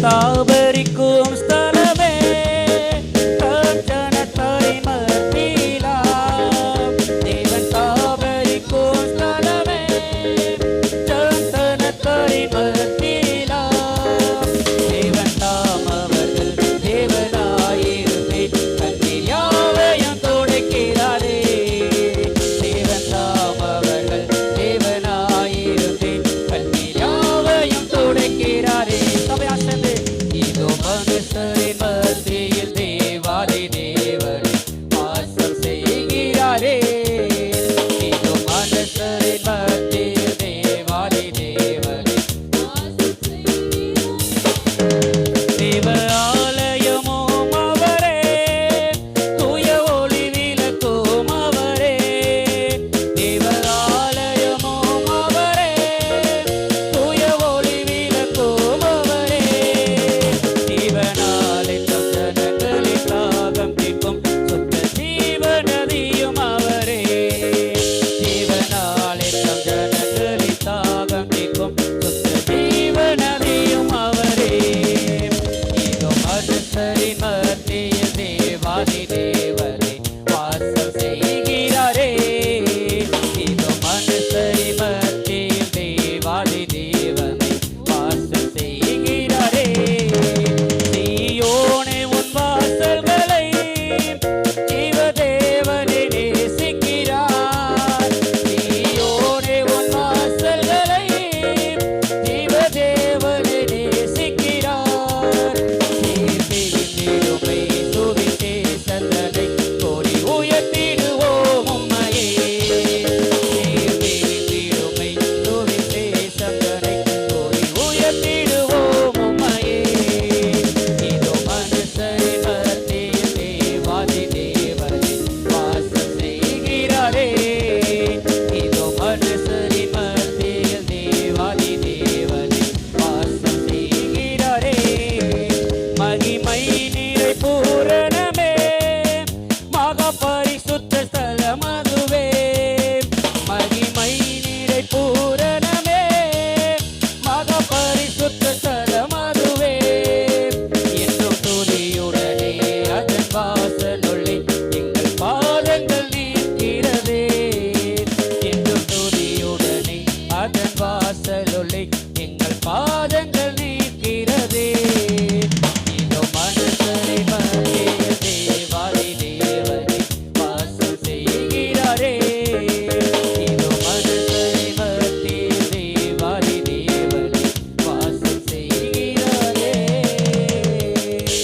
தாபரிக்கும் ஸ்தலமே தம் ஜனத்தாரின் மத்தியிலாம். தேவன் தாபரிக்கும் ஸ்தலமே தம் ஜனத்தாரின் மத்தியிலாம். தேவன் தாம் அவர்கள் தேவனாயிருந்தே கண்ணீர் யாவையும் துடைக்கிறாரே. தேவன் தாம் அவர்கள் தேவனாயிருந்தே கண்ணீர் யாவையும் துடைக்கிறாரே. சபையார் சேர்ந்து இதோ மனுஷரின் மத்தியில் தேவாதி தேவனே வாசம் செய்கிறாரே. இதோ மனுஷரின் மத்தியில் தேவாதி தேவனே தேவ ஆலயமும் அவரே, தூய ஒளி விளக்கும் அவரே. தேவ ஆலயமும் அவரே, தூய ஒளி விளக்கும் அவரே. ஜீவனாலே தம் ஜனங்களின் தாகம் தீர்க்கும் சுத்த ஜீவ நதியும் அவரே. ஜீவனாலே தம் ஜனங்களின் தாகம் தீர்க்கும் சுத்த ஜீவ நதியும் அவரே. இதோ மனுஷரின் மத்தியில் தேவாதி தேவனே வாசம் செய்கிறாரே. இதோ மனுஷரின் மத்தியில் தேவாதி தேவனே வாசம் செய்கிறாரே. சீயோனே உன் வாசல்களை ஜீவதேவனே நேசிக்கிறார். சீயோனே உன் வாசல்களை ஜீவதேவனே நேசிக்கிறார். தீர்ப்பிடுமை சுவிசேஷத்தனை கோரி உயர்த்திடுவோம் உம்மையே. தீர்ப்பிடுமை சுவிசேஷத்தனை கோரி உயர்த்திடுவோம் உம்மையே. இதோ மனுஷரின் மத்தியில் தேவாதி தேவனே வாசம் செய்கிறாரே.